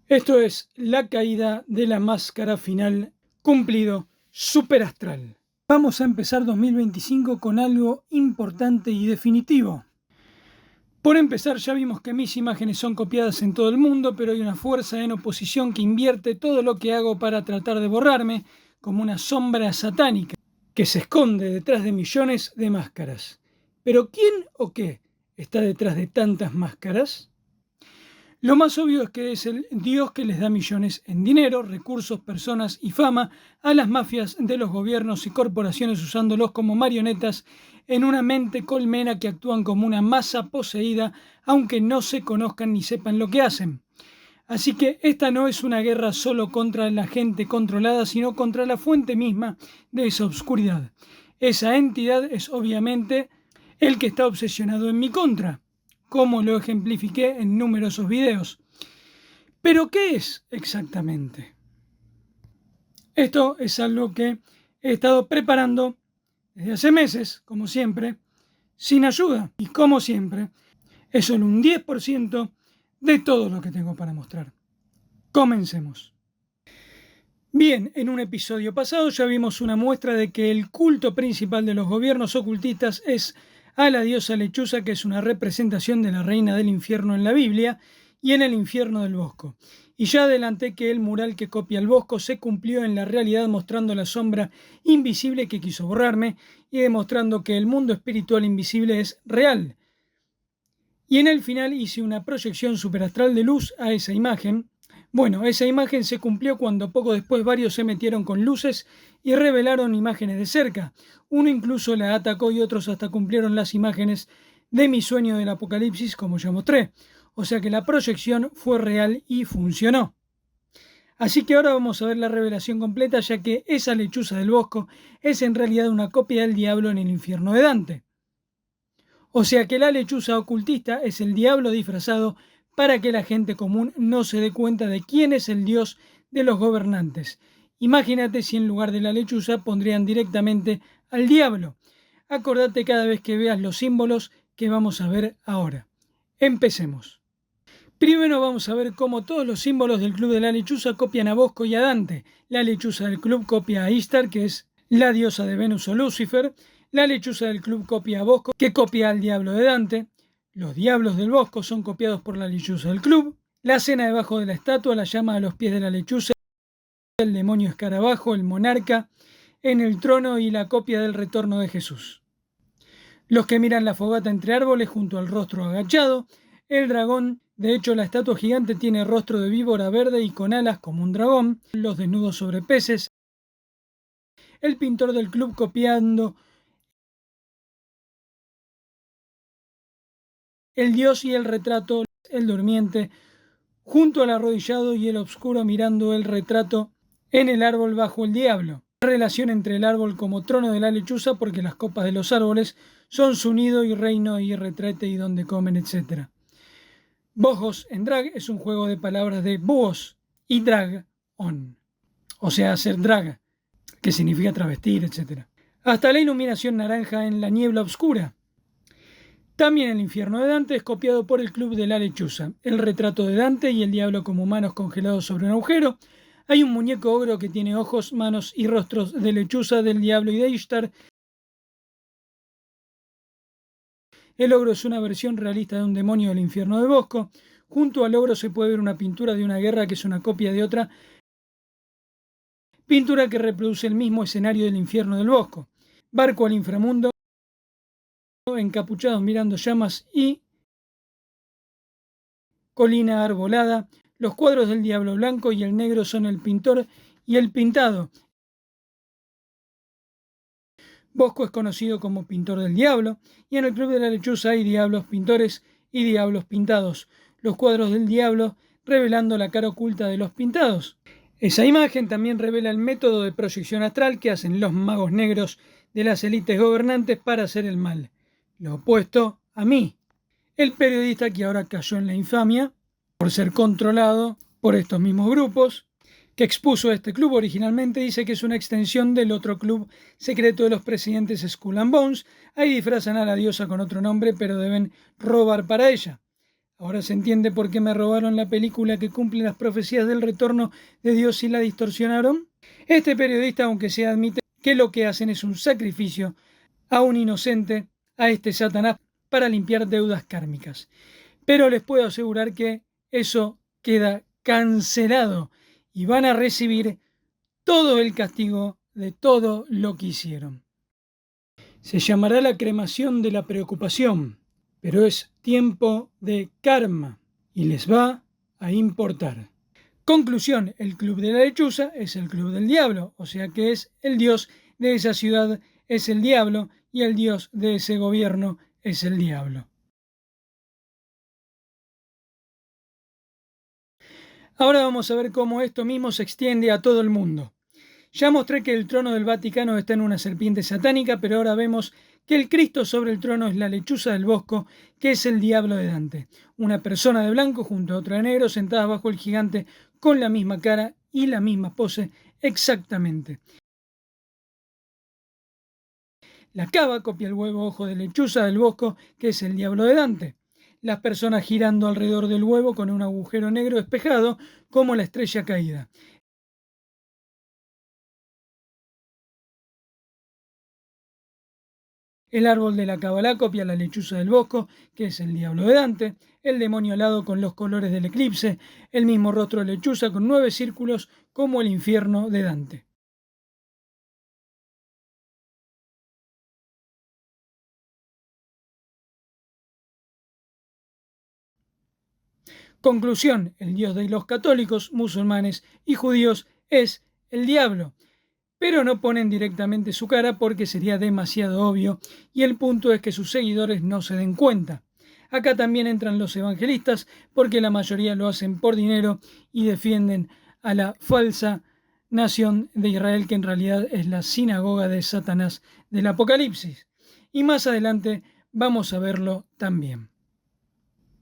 Esto es la caída de la máscara final, cumplido, superastral. Vamos a empezar 2025 con algo importante y definitivo. Por empezar, ya vimos que mis imágenes son copiadas en todo el mundo, pero hay una fuerza en oposición que invierte todo lo que hago para tratar de borrarme, como una sombra satánica que se esconde detrás de millones de máscaras. ¿Pero quién o qué está detrás de tantas máscaras? Lo más obvio es que es el Dios que les da millones en dinero, recursos, personas y fama a las mafias de los gobiernos y corporaciones, usándolos como marionetas en una mente colmena que actúan como una masa poseída, aunque no se conozcan ni sepan lo que hacen. Así que esta no es una guerra solo contra la gente controlada, sino contra la fuente misma de esa oscuridad. Esa entidad es obviamente el que está obsesionado en mi contra, como lo ejemplifiqué en numerosos videos. ¿Pero qué es exactamente? Esto es algo que he estado preparando desde hace meses, como siempre, sin ayuda. Y como siempre, es solo un 10% de todo lo que tengo para mostrar. Comencemos. Bien, en un episodio pasado ya vimos una muestra de que el culto principal de los gobiernos ocultistas es a la diosa lechuza, que es una representación de la reina del infierno en la Biblia y en el infierno del Bosco. Y ya adelanté que el mural que copia el Bosco se cumplió en la realidad, mostrando la sombra invisible que quiso borrarme y demostrando que el mundo espiritual invisible es real. Y en el final hice una proyección superastral de luz a esa imagen. Bueno, esa imagen se cumplió cuando poco después varios se metieron con luces y revelaron imágenes de cerca. Uno incluso la atacó y otros hasta cumplieron las imágenes de mi sueño del apocalipsis, como ya mostré. O sea que la proyección fue real y funcionó. Así que ahora vamos a ver la revelación completa, ya que esa lechuza del Bosco es en realidad una copia del diablo en el infierno de Dante. O sea que la lechuza ocultista es el diablo disfrazado para que la gente común no se dé cuenta de quién es el dios de los gobernantes. Imagínate si en lugar de la lechuza pondrían directamente al diablo. Acordate cada vez que veas los símbolos que vamos a ver ahora. Empecemos. Primero vamos a ver cómo todos los símbolos del Club de la Lechuza copian a Bosco y a Dante. La lechuza del club copia a Ishtar, que es la diosa de Venus o Lucifer. La lechuza del club copia a Bosco, que copia al diablo de Dante. Los diablos del Bosco son copiados por la lechuza del club. La cena debajo de la estatua, la llama a los pies de la lechuza, el demonio escarabajo, el monarca en el trono y la copia del retorno de Jesús. Los que miran la fogata entre árboles junto al rostro agachado. El dragón, de hecho la estatua gigante tiene rostro de víbora verde y con alas como un dragón. Los desnudos sobre peces. El pintor del club copiando el dios y el retrato, el durmiente, junto al arrodillado y el obscuro mirando el retrato en el árbol bajo el diablo. La relación entre el árbol como trono de la lechuza, porque las copas de los árboles son su nido y reino y retrete y donde comen, etc. Bojos en drag es un juego de palabras de búhos y drag on, o sea, hacer drag, que significa travestir, etc. Hasta la iluminación naranja en la niebla oscura. También el infierno de Dante es copiado por el Club de la Lechuza. El retrato de Dante y el diablo como humanos congelados sobre un agujero. Hay un muñeco ogro que tiene ojos, manos y rostros de lechuza, del diablo y de Ishtar. El ogro es una versión realista de un demonio del infierno de Bosco. Junto al ogro se puede ver una pintura de una guerra que es una copia de otra pintura que reproduce el mismo escenario del infierno del Bosco. Barco al inframundo, encapuchados mirando llamas y colina arbolada. Los cuadros del diablo blanco y el negro son el pintor y el pintado. Bosco es conocido como pintor del diablo y en el Club de la Lechuza hay diablos pintores y diablos pintados. Los cuadros del diablo revelando la cara oculta de los pintados. Esa imagen también revela el método de proyección astral que hacen los magos negros de las élites gobernantes para hacer el mal. Lo opuesto a mí, el periodista que ahora cayó en la infamia por ser controlado por estos mismos grupos, que expuso este club originalmente, dice que es una extensión del otro club secreto de los presidentes Skull and Bones. Ahí disfrazan a la diosa con otro nombre, pero deben robar para ella. Ahora se entiende por qué me robaron la película que cumple las profecías del retorno de Dios y la distorsionaron. Este periodista, aunque se admite que lo que hacen es un sacrificio a un inocente, a este Satanás, para limpiar deudas kármicas. Pero les puedo asegurar que eso queda cancelado y van a recibir todo el castigo de todo lo que hicieron. Se llamará la cremación de la preocupación, pero es tiempo de karma y les va a importar. Conclusión, el club de la lechuza es el club del diablo, o sea que es el dios de esa ciudad, es el diablo, y el dios de ese gobierno es el diablo. Ahora vamos a ver cómo esto mismo se extiende a todo el mundo. Ya mostré que el trono del Vaticano está en una serpiente satánica, pero ahora vemos que el Cristo sobre el trono es la lechuza del bosco, que es el diablo de Dante. Una persona de blanco junto a otra de negro, sentada bajo el gigante con la misma cara y la misma pose exactamente. La cava copia el huevo ojo de lechuza del bosco, que es el diablo de Dante. Las personas girando alrededor del huevo con un agujero negro espejado como la estrella caída. El árbol de la Cabalá copia la lechuza del bosco, que es el diablo de Dante, el demonio alado con los colores del eclipse, el mismo rostro de lechuza con 9 círculos como el infierno de Dante. Conclusión, el dios de los católicos, musulmanes y judíos es el diablo. Pero no ponen directamente su cara porque sería demasiado obvio y el punto es que sus seguidores no se den cuenta. Acá también entran los evangelistas porque la mayoría lo hacen por dinero y defienden a la falsa nación de Israel, que en realidad es la sinagoga de Satanás del Apocalipsis. Y más adelante vamos a verlo también.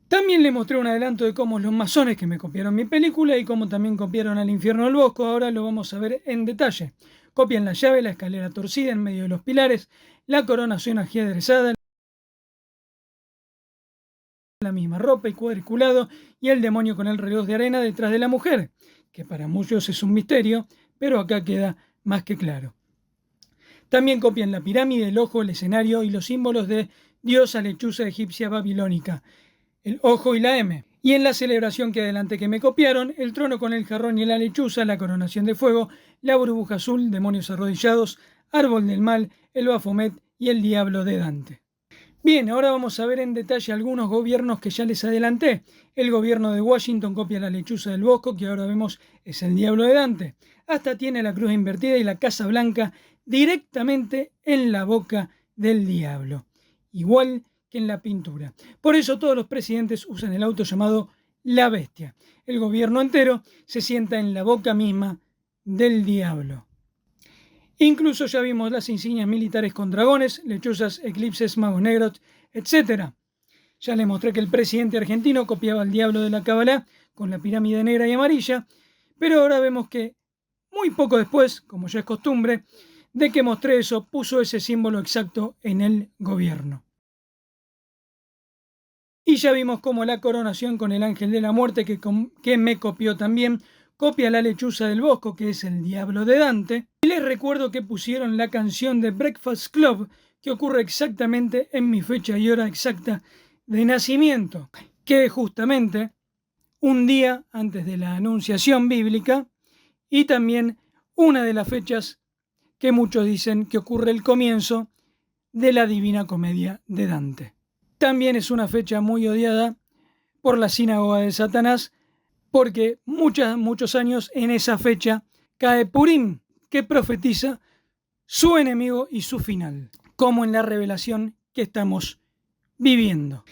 También le mostré un adelanto de cómo los masones que me copiaron mi película y cómo también copiaron al infierno del bosco, ahora lo vamos a ver en detalle. Copian la llave, la escalera torcida en medio de los pilares, la coronación ajedrezada, la misma ropa y cuadriculado, y el demonio con el reloj de arena detrás de la mujer, que para muchos es un misterio, pero acá queda más que claro. También copian la pirámide, el ojo, el escenario y los símbolos de diosa lechuza egipcia babilónica, el ojo y la M. Y en la celebración que adelante que me copiaron, el trono con el jarrón y la lechuza, la coronación de fuego, la burbuja azul, demonios arrodillados, árbol del mal, el Baphomet y el diablo de Dante. Bien, ahora vamos a ver en detalle algunos gobiernos que ya les adelanté. El gobierno de Washington copia la lechuza del bosco, que ahora vemos es el diablo de Dante. Hasta tiene la cruz invertida y la Casa Blanca directamente en la boca del diablo. Igual que en la pintura. Por eso todos los presidentes usan el auto llamado la bestia. El gobierno entero se sienta en la boca misma del diablo. Incluso ya vimos las insignias militares con dragones, lechuzas, eclipses, magos negros, etc. Ya les mostré que el presidente argentino copiaba al diablo de la Cabalá con la pirámide negra y amarilla, pero ahora vemos que muy poco después, como ya es costumbre, de que mostré eso, puso ese símbolo exacto en el gobierno. Y ya vimos cómo la coronación con el ángel de la muerte, que me copió también, copia la lechuza del bosco, que es el diablo de Dante. Y les recuerdo que pusieron la canción de Breakfast Club, que ocurre exactamente en mi fecha y hora exacta de nacimiento, que es justamente un día antes de la anunciación bíblica y también una de las fechas que muchos dicen que ocurre el comienzo de la Divina Comedia de Dante. También es una fecha muy odiada por la sinagoga de Satanás, porque muchos años en esa fecha cae Purim, que profetiza su enemigo y su final, como en la revelación que estamos viviendo.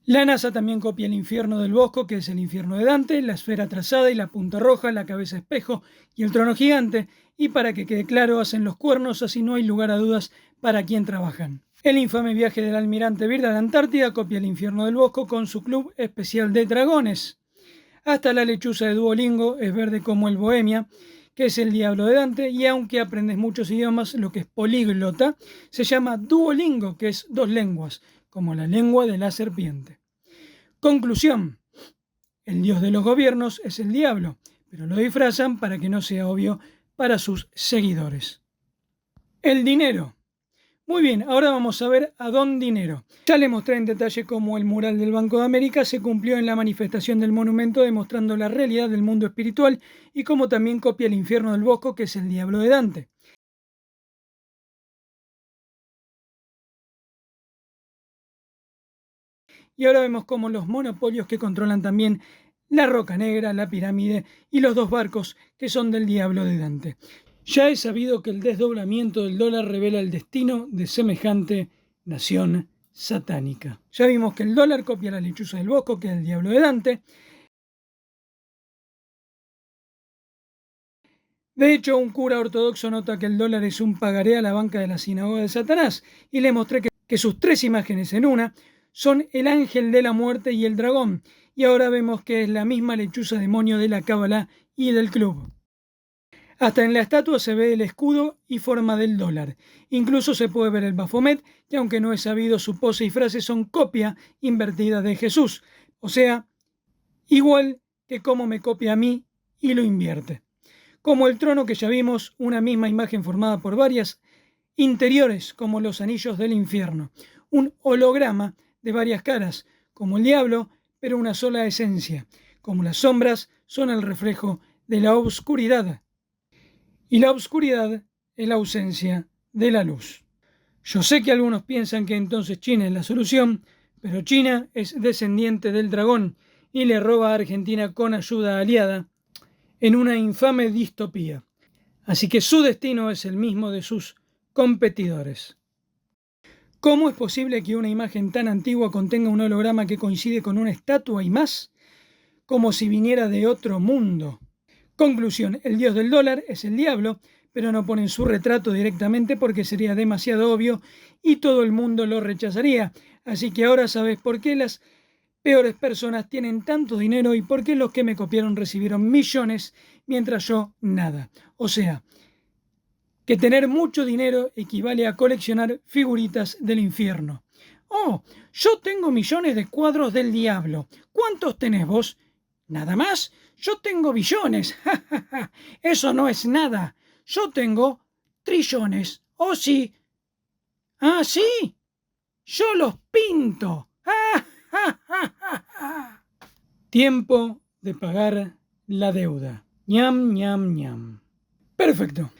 La NASA también copia el infierno del bosco, que es el infierno de Dante, la esfera trazada y la punta roja, la cabeza espejo y el trono gigante, y para que quede claro, hacen los cuernos, así no hay lugar a dudas para quién trabajan. El infame viaje del almirante Byrd a la Antártida copia el infierno del bosco con su club especial de dragones. Hasta la lechuza de Duolingo es verde como el Bohemia, que es el diablo de Dante, y aunque aprendes muchos idiomas, lo que es políglota, se llama Duolingo, que es 2 lenguas, como la lengua de la serpiente. Conclusión: el dios de los gobiernos es el diablo, pero lo disfrazan para que no sea obvio para sus seguidores. El dinero. Muy bien, ahora vamos a ver a Don Dinero. Ya le mostré en detalle cómo el mural del Banco de América se cumplió en la manifestación del monumento, demostrando la realidad del mundo espiritual y cómo también copia el infierno del Bosco, que es el diablo de Dante. Y ahora vemos cómo los monopolios que controlan también la Roca Negra, la pirámide y los dos barcos que son del diablo de Dante. Ya es sabido que el desdoblamiento del dólar revela el destino de semejante nación satánica. Ya vimos que el dólar copia la lechuza del Bosco, que es el diablo de Dante. De hecho, un cura ortodoxo nota que el dólar es un pagaré a la banca de la sinagoga de Satanás, y le mostré que sus tres imágenes en una son el ángel de la muerte y el dragón, y ahora vemos que es la misma lechuza demonio de la cábala y del club. Hasta en la estatua se ve el escudo y forma del dólar. Incluso se puede ver el Baphomet, que aunque no es sabido, su pose y frase son copia invertida de Jesús. O sea, igual que cómo me copia a mí y lo invierte. Como el trono, que ya vimos, una misma imagen formada por varias interiores, como los anillos del infierno. Un holograma de varias caras, como el diablo, pero una sola esencia. Como las sombras son el reflejo de la oscuridad. Y la oscuridad es la ausencia de la luz. Yo sé que algunos piensan que entonces China es la solución, pero China es descendiente del dragón y le roba a Argentina con ayuda aliada en una infame distopía. Así que su destino es el mismo de sus competidores. ¿Cómo es posible que una imagen tan antigua contenga un holograma que coincide con una estatua y más? Como si viniera de otro mundo. Conclusión: el dios del dólar es el diablo, pero no ponen su retrato directamente porque sería demasiado obvio y todo el mundo lo rechazaría. Así que ahora sabes por qué las peores personas tienen tanto dinero y por qué los que me copiaron recibieron millones mientras yo nada. O sea, que tener mucho dinero equivale a coleccionar figuritas del infierno. Oh, yo tengo millones de cuadros del diablo. ¿Cuántos tenés vos? ¿Nada más? Yo tengo billones. Eso no es nada. Yo tengo trillones. ¿Oh, sí? ¿Ah, sí? Yo los pinto. Tiempo de pagar la deuda. Ñam, ñam, ñam. Perfecto.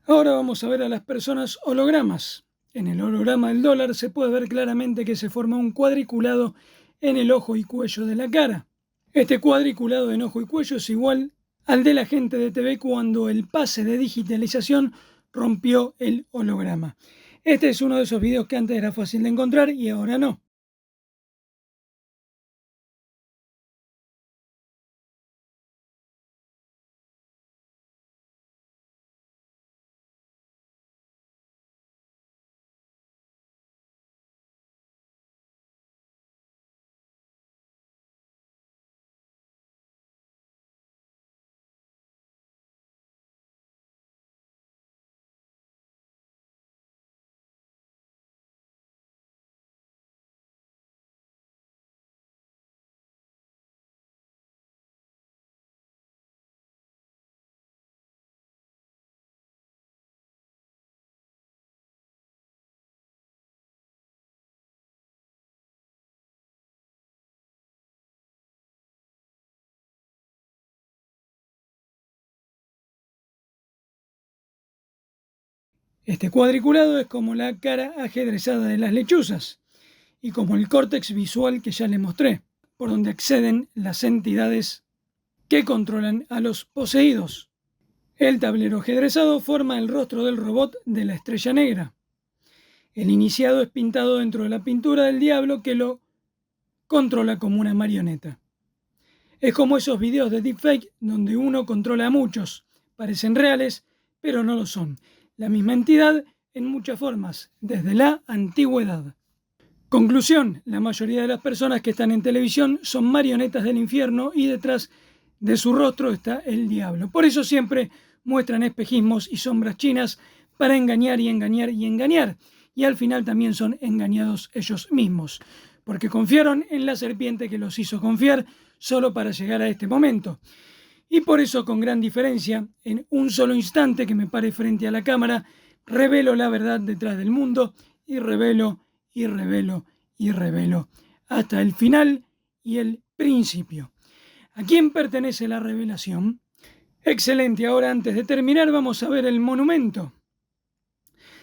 Ahora vamos a ver a las personas hologramas. En el holograma del dólar se puede ver claramente que se forma un cuadriculado en el ojo y cuello de la cara. Este cuadriculado en ojo y cuello es igual al de la gente de TV cuando el pase de digitalización rompió el holograma. Este es uno de esos videos que antes era fácil de encontrar y ahora no. Este cuadriculado es como la cara ajedrezada de las lechuzas y como el córtex visual que ya les mostré, por donde acceden las entidades que controlan a los poseídos. El tablero ajedrezado forma el rostro del robot de la estrella negra. El iniciado es pintado dentro de la pintura del diablo que lo controla como una marioneta. Es como esos videos de deepfake donde uno controla a muchos. Parecen reales, pero no lo son. La misma entidad en muchas formas, desde la antigüedad. Conclusión: la mayoría de las personas que están en televisión son marionetas del infierno y detrás de su rostro está el diablo. Por eso siempre muestran espejismos y sombras chinas para engañar y engañar y engañar. Y al final también son engañados ellos mismos. porque confiaron en la serpiente que los hizo confiar solo para llegar a este momento. Y por eso, con gran diferencia, en un solo instante que me pare frente a la cámara, revelo la verdad detrás del mundo y revelo, y revelo, y revelo, hasta el final y el principio. ¿A quién pertenece la revelación? Excelente, ahora antes de terminar vamos a ver el monumento.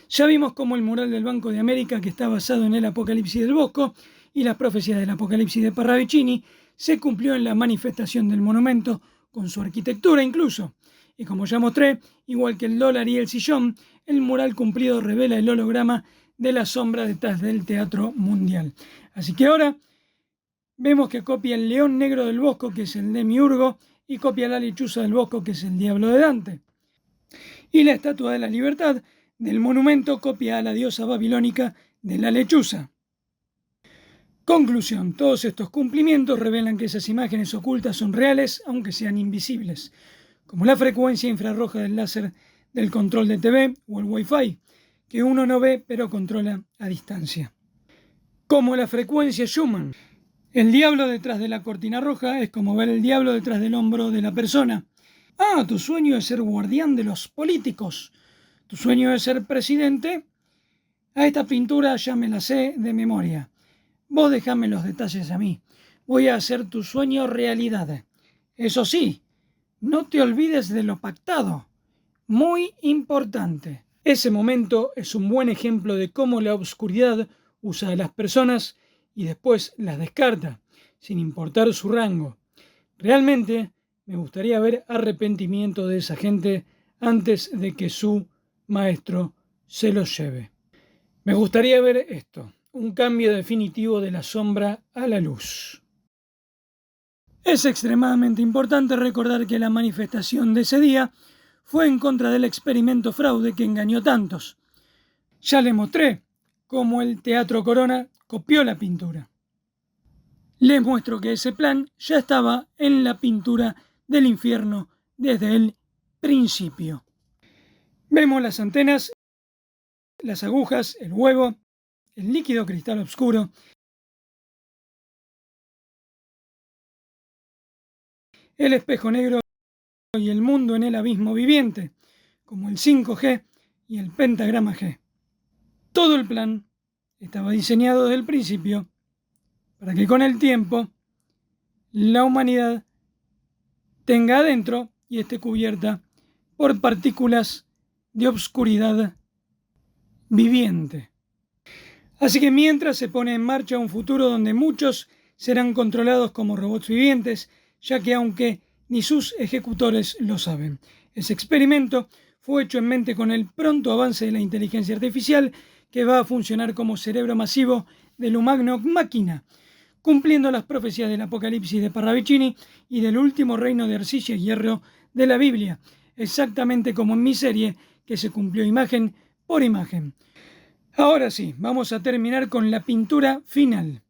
Ya vimos cómo el mural del Banco de América, que está basado en el Apocalipsis del Bosco y las profecías del Apocalipsis de Parravicini, se cumplió en la manifestación del monumento, con su arquitectura incluso. Y como ya mostré, igual que el dólar y el sillón, el mural cumplido revela el holograma de la sombra detrás del teatro mundial. Así que ahora vemos que copia el león negro del Bosco, que es el Demiurgo, y copia la lechuza del Bosco, que es el diablo de Dante. Y la estatua de la libertad del monumento copia a la diosa babilónica de la lechuza. Conclusión: todos estos cumplimientos revelan que esas imágenes ocultas son reales, aunque sean invisibles, como la frecuencia infrarroja del láser del control de TV o el Wi-Fi, que uno no ve pero controla a distancia. Como la frecuencia Schumann. El diablo detrás de la cortina roja es como ver el diablo detrás del hombro de la persona. Ah, tu sueño es ser guardián de los políticos. Tu sueño es ser presidente. A esta pintura ya me la sé de memoria. Vos dejame los detalles a mí. Voy a hacer tu sueño realidad. Eso sí, no te olvides de lo pactado. Muy importante. Ese momento es un buen ejemplo de cómo la oscuridad usa a las personas y después las descarta, sin importar su rango. Realmente me gustaría ver arrepentimiento de esa gente antes de que su maestro se los lleve. Me gustaría ver esto, un cambio definitivo de la sombra a la luz. Es extremadamente importante recordar que la manifestación de ese día fue en contra del experimento fraude que engañó tantos. Ya les mostré cómo el Teatro Corona copió la pintura. Les muestro que ese plan ya estaba en la pintura del infierno desde el principio. Vemos las antenas, las agujas, el huevo, el líquido cristal oscuro, el espejo negro y el mundo en el abismo viviente, como el 5G y el pentagrama G. Todo el plan estaba diseñado desde el principio para que con el tiempo la humanidad tenga adentro y esté cubierta por partículas de obscuridad viviente. Así que mientras se pone en marcha un futuro donde muchos serán controlados como robots vivientes, ya que aunque ni sus ejecutores lo saben. Ese experimento fue hecho en mente con el pronto avance de la inteligencia artificial que va a funcionar como cerebro masivo del humano máquina, cumpliendo las profecías del Apocalipsis de Parravicini y del último reino de arcilla y hierro de la Biblia, exactamente como en mi serie, que se cumplió imagen por imagen. Ahora sí, vamos a terminar con la pintura final.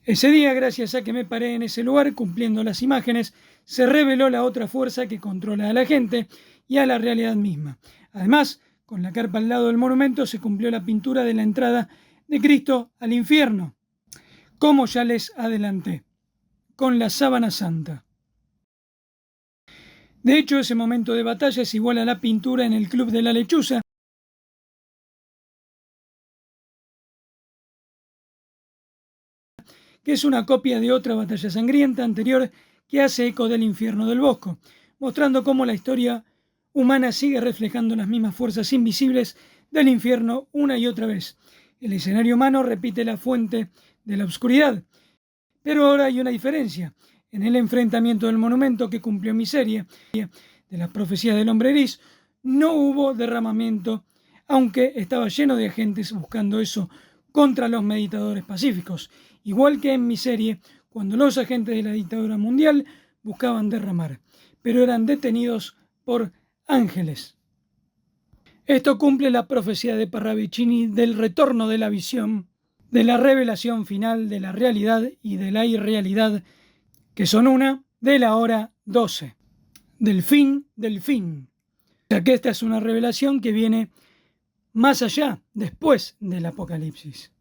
Ese día, gracias a que me paré en ese lugar cumpliendo las imágenes, se reveló la otra fuerza que controla a la gente y a la realidad misma. Además, con la carpa al lado del monumento se cumplió la pintura de la entrada de Cristo al infierno, como ya les adelanté, con la sábana santa. De hecho, ese momento de batalla es igual a la pintura en el Club de la Lechuza, que es una copia de otra batalla sangrienta anterior que hace eco del infierno del Bosco, mostrando cómo la historia humana sigue reflejando las mismas fuerzas invisibles del infierno una y otra vez. El escenario humano repite la fuente de la oscuridad, pero ahora hay una diferencia. En el enfrentamiento del monumento que cumplió mi serie de las profecías del hombre gris, no hubo derramamiento, aunque estaba lleno de agentes buscando eso contra los meditadores pacíficos, igual que en mi serie, cuando los agentes de la dictadura mundial buscaban derramar, pero eran detenidos por ángeles. Esto cumple la profecía de Parravicini del retorno de la visión, de la revelación final de la realidad y de la irrealidad, que son una, de la hora 12, del fin del fin. O sea que esta es una revelación que viene más allá, después del Apocalipsis.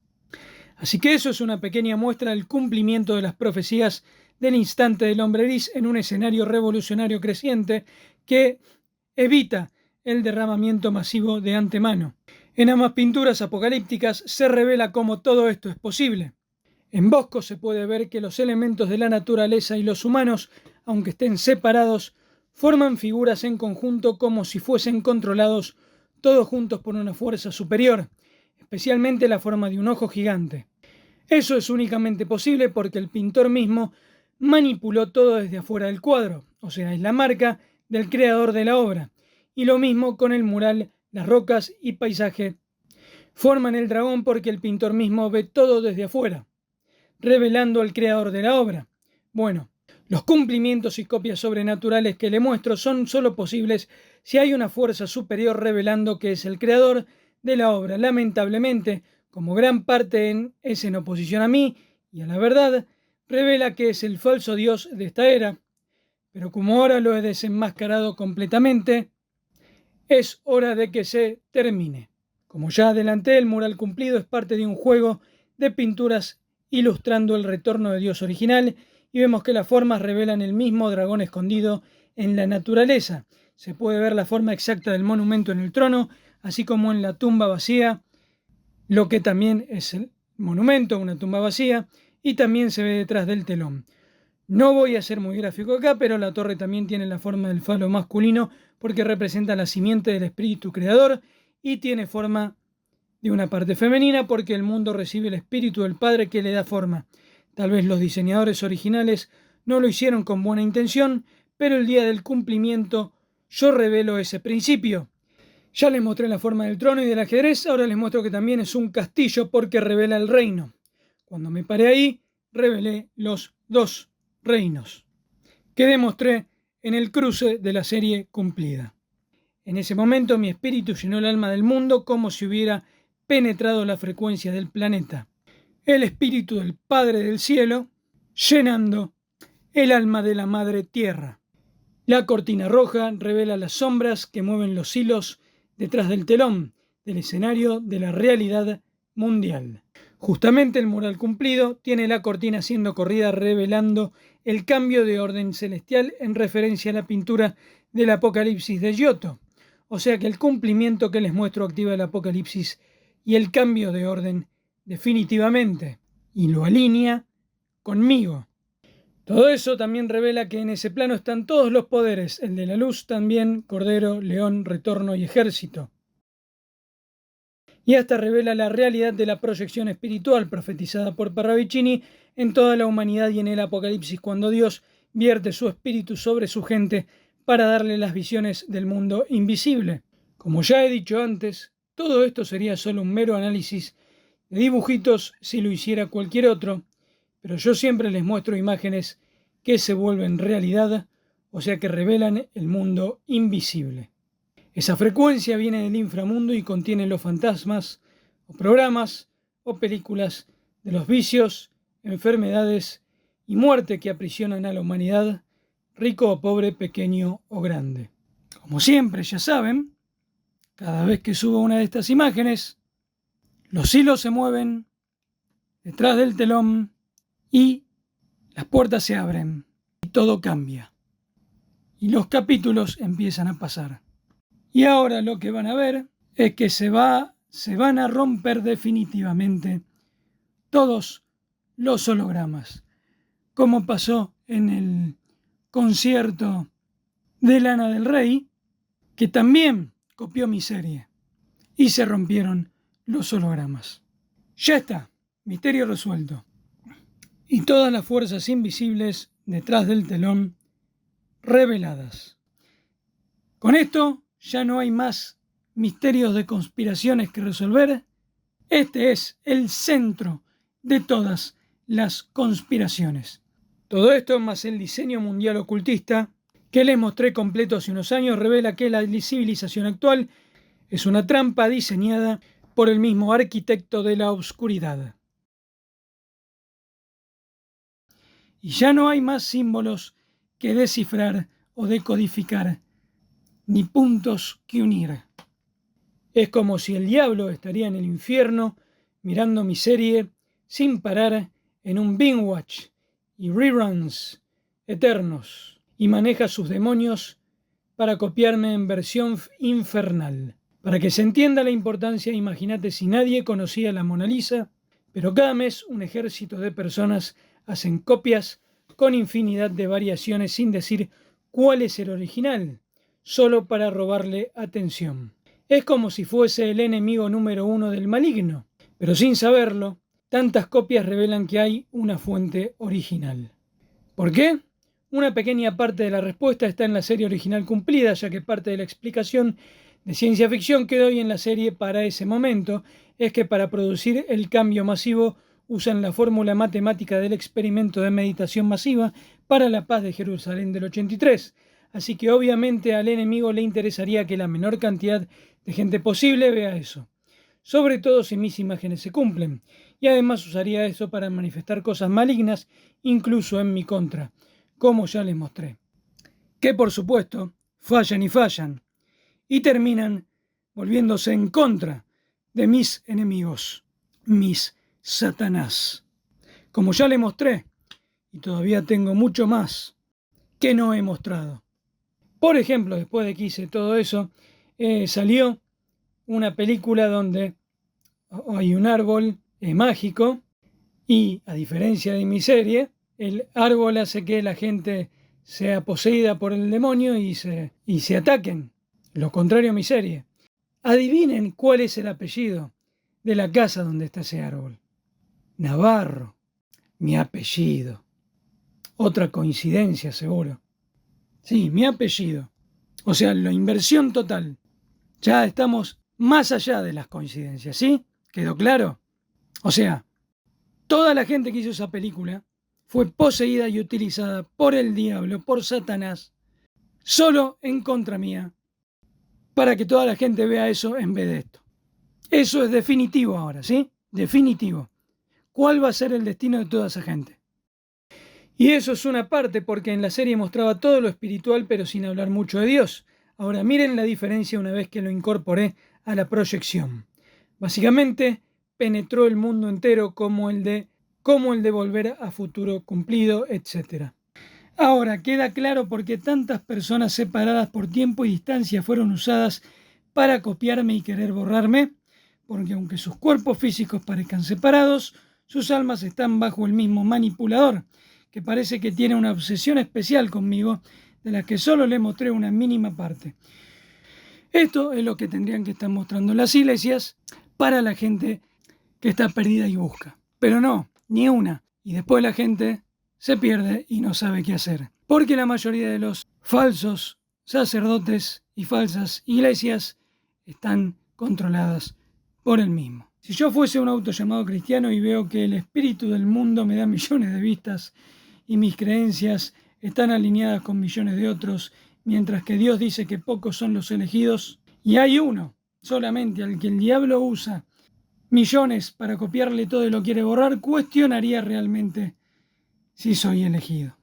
Así que eso es una pequeña muestra del cumplimiento de las profecías del instante del hombre gris en un escenario revolucionario creciente que evita el derramamiento masivo de antemano. En ambas pinturas apocalípticas se revela cómo todo esto es posible. En Bosco se puede ver que los elementos de la naturaleza y los humanos, aunque estén separados, forman figuras en conjunto como si fuesen controlados todos juntos por una fuerza superior, especialmente la forma de un ojo gigante. Eso es únicamente posible porque el pintor mismo manipuló todo desde afuera del cuadro, o sea, es la marca del creador de la obra. Y lo mismo con el mural, las rocas y paisaje forman el dragón porque el pintor mismo ve todo desde afuera, revelando al creador de la obra. Bueno, los cumplimientos y copias sobrenaturales que le muestro son solo posibles si hay una fuerza superior revelando que es el creador de la obra. Lamentablemente, como gran parte es en oposición a mí y a la verdad, revela que es el falso Dios de esta era. Pero como ahora lo he desenmascarado completamente, es hora de que se termine. Como ya adelanté, el mural cumplido es parte de un juego de pinturas ilustrando el retorno de Dios original y vemos que las formas revelan el mismo dragón escondido en la naturaleza. Se puede ver la forma exacta del monumento en el trono, así como en la tumba vacía, lo que también es el monumento, una tumba vacía, y también se ve detrás del telón. No voy a ser muy gráfico acá, pero la torre también tiene la forma del falo masculino porque representa la simiente del espíritu creador y tiene forma de una parte femenina porque el mundo recibe el espíritu del Padre que le da forma. Tal vez los diseñadores originales no lo hicieron con buena intención, pero el día del cumplimiento yo revelo ese principio. Ya les mostré la forma del trono y del ajedrez, ahora les muestro que también es un castillo porque revela el reino. Cuando me paré ahí, revelé los dos reinos que demostré en el cruce de la serie cumplida. En ese momento mi espíritu llenó el alma del mundo como si hubiera penetrado la frecuencia del planeta. El espíritu del Padre del Cielo llenando el alma de la Madre Tierra. La cortina roja revela las sombras que mueven los hilos detrás del telón del escenario de la realidad mundial. Justamente el mural cumplido tiene la cortina siendo corrida revelando el cambio de orden celestial en referencia a la pintura del Apocalipsis de Giotto. O sea que el cumplimiento que les muestro activa el Apocalipsis y el cambio de orden definitivamente y lo alinea conmigo. Todo eso también revela que en ese plano están todos los poderes, el de la luz también, Cordero, León, Retorno y Ejército. Y hasta revela la realidad de la proyección espiritual profetizada por Parravicini en toda la humanidad y en el Apocalipsis cuando Dios vierte su espíritu sobre su gente para darle las visiones del mundo invisible. Como ya he dicho antes, todo esto sería solo un mero análisis de dibujitos si lo hiciera cualquier otro, pero yo siempre les muestro imágenes que se vuelven realidad, o sea que revelan el mundo invisible. Esa frecuencia viene del inframundo y contiene los fantasmas, o programas, o películas de los vicios, enfermedades y muerte que aprisionan a la humanidad, rico o pobre, pequeño o grande. Como siempre, ya saben, cada vez que subo una de estas imágenes, los hilos se mueven detrás del telón y las puertas se abren y todo cambia. Y los capítulos empiezan a pasar. Y ahora lo que van a ver es que se van a romper definitivamente todos los hologramas, como pasó en el concierto de Lana del Rey, que también copió mi serie, y se rompieron los hologramas. Ya está, misterio resuelto. Y todas las fuerzas invisibles detrás del telón reveladas. Con esto ya no hay más misterios de conspiraciones que resolver. Este es el centro de todas las conspiraciones. Todo esto, más el diseño mundial ocultista que les mostré completo hace unos años, revela que la civilización actual es una trampa diseñada por el mismo arquitecto de la oscuridad. Y ya no hay más símbolos que descifrar o decodificar, ni puntos que unir. Es como si el diablo estaría en el infierno mirando mi serie sin parar en un binge watch y reruns eternos, y maneja sus demonios para copiarme en versión infernal. Para que se entienda la importancia, imagínate si nadie conocía la Mona Lisa, pero cada mes un ejército de personas hacen copias con infinidad de variaciones sin decir cuál es el original, solo para robarle atención. Es como si fuese el enemigo número 1 del maligno, pero sin saberlo, tantas copias revelan que hay una fuente original. ¿Por qué? Una pequeña parte de la respuesta está en la serie original cumplida, ya que parte de la explicación de ciencia ficción que doy en la serie para ese momento es que para producir el cambio masivo usan la fórmula matemática del experimento de meditación masiva para la paz de Jerusalén del 83. Así que obviamente al enemigo le interesaría que la menor cantidad de gente posible vea eso, sobre todo si mis imágenes se cumplen, y además usaría eso para manifestar cosas malignas, incluso en mi contra, como ya les mostré. Que por supuesto fallan y fallan, y terminan volviéndose en contra de mis enemigos, mis Satanás. Como ya les mostré, y todavía tengo mucho más que no he mostrado. Por ejemplo, después de que hice todo eso, salió una película donde hay un árbol mágico y, a diferencia de mi serie, el árbol hace que la gente sea poseída por el demonio y se ataquen. Lo contrario a mi serie. Adivinen cuál es el apellido de la casa donde está ese árbol. Navarro. Mi apellido. Otra coincidencia, seguro. Sí, mi apellido. O sea, la inversión total. Ya estamos más allá de las coincidencias, ¿sí? ¿Quedó claro? O sea, toda la gente que hizo esa película fue poseída y utilizada por el diablo, por Satanás, solo en contra mía, para que toda la gente vea eso en vez de esto. Eso es definitivo ahora, ¿sí? Definitivo. ¿Cuál va a ser el destino de toda esa gente? Y eso es una parte porque en la serie mostraba todo lo espiritual pero sin hablar mucho de Dios. Ahora miren la diferencia una vez que lo incorporé a la proyección. Básicamente penetró el mundo entero como el de Volver a Futuro Cumplido, etc. Ahora queda claro por qué tantas personas separadas por tiempo y distancia fueron usadas para copiarme y querer borrarme, porque aunque sus cuerpos físicos parezcan separados, sus almas están bajo el mismo manipulador, que parece que tiene una obsesión especial conmigo, de la que solo le mostré una mínima parte. Esto es lo que tendrían que estar mostrando las iglesias para la gente que está perdida y busca. Pero no, ni una. Y después la gente se pierde y no sabe qué hacer. Porque la mayoría de los falsos sacerdotes y falsas iglesias están controladas por el mismo. Si yo fuese un auto llamado cristiano y veo que el espíritu del mundo me da millones de vistas y mis creencias están alineadas con millones de otros, mientras que Dios dice que pocos son los elegidos, y hay uno solamente al que el diablo usa millones para copiarle todo y lo quiere borrar, cuestionaría realmente si soy elegido.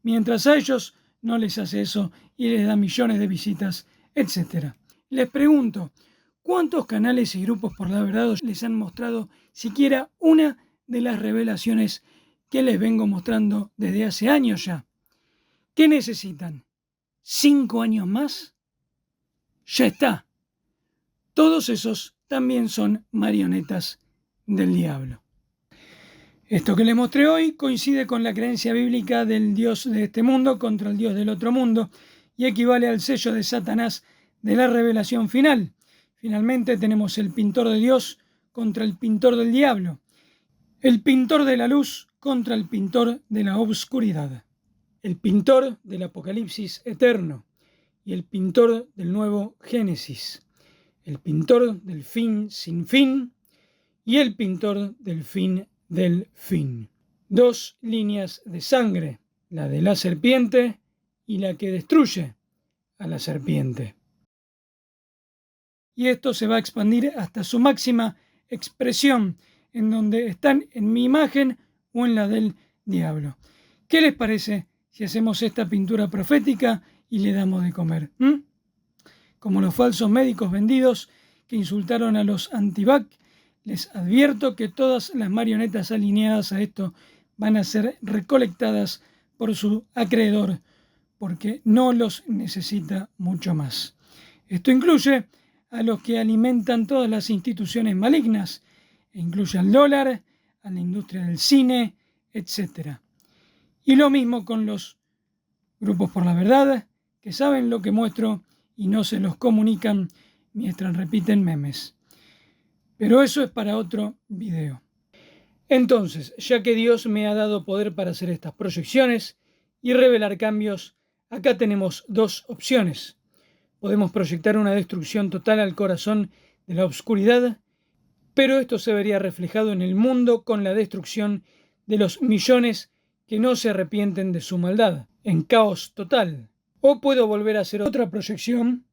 Mientras a ellos no les hace eso y les da millones de visitas, etc. Les pregunto, ¿cuántos canales y grupos por la verdad les han mostrado siquiera una de las revelaciones que les vengo mostrando desde hace años ya? ¿Qué necesitan? ¿5 años más? Ya está. Todos esos también son marionetas del diablo. Esto que les mostré hoy coincide con la creencia bíblica del Dios de este mundo contra el Dios del otro mundo y equivale al sello de Satanás de la revelación final. Finalmente tenemos el pintor de Dios contra el pintor del diablo, el pintor de la luz contra el pintor de la obscuridad, el pintor del Apocalipsis eterno y el pintor del nuevo Génesis, el pintor del fin sin fin y el pintor del fin del fin. 2 líneas de sangre, la de la serpiente y la que destruye a la serpiente. Y esto se va a expandir hasta su máxima expresión, en donde están en mi imagen o en la del diablo. ¿Qué les parece si hacemos esta pintura profética y le damos de comer? Como los falsos médicos vendidos que insultaron a los anti-vax, Les advierto que todas las marionetas alineadas a esto van a ser recolectadas por su acreedor, porque no los necesita mucho más. Esto incluye a los que alimentan todas las instituciones malignas, e incluye al dólar, a la industria del cine, etc. Y lo mismo con los grupos por la verdad, que saben lo que muestro y no se los comunican mientras repiten memes. Pero eso es para otro video. Entonces, ya que Dios me ha dado poder para hacer estas proyecciones y revelar cambios, acá tenemos dos opciones. Podemos proyectar una destrucción total al corazón de la oscuridad, pero esto se vería reflejado en el mundo con la destrucción de los millones que no se arrepienten de su maldad, en caos total. O puedo volver a hacer otra proyección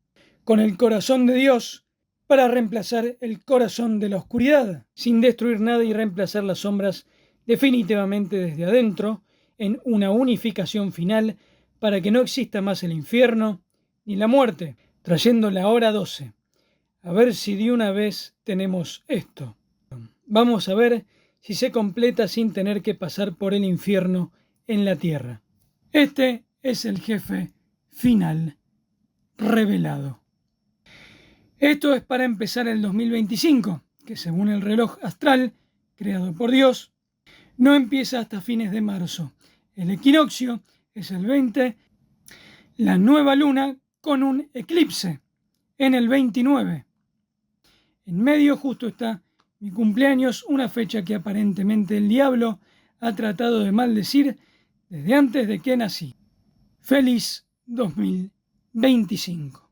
con el corazón de Dios para reemplazar el corazón de la oscuridad, sin destruir nada y reemplazar las sombras definitivamente desde adentro, en una unificación final para que no exista más el infierno ni la muerte, trayendo la hora 12. A ver si de una vez tenemos esto. Vamos a ver si se completa sin tener que pasar por el infierno en la tierra. Este es el jefe final revelado. Esto es para empezar el 2025, que según el reloj astral, creado por Dios, no empieza hasta fines de marzo. El equinoccio es el 20, la nueva luna con un eclipse en el 29. En medio justo está mi cumpleaños, una fecha que aparentemente el diablo ha tratado de maldecir desde antes de que nací. Feliz 2025.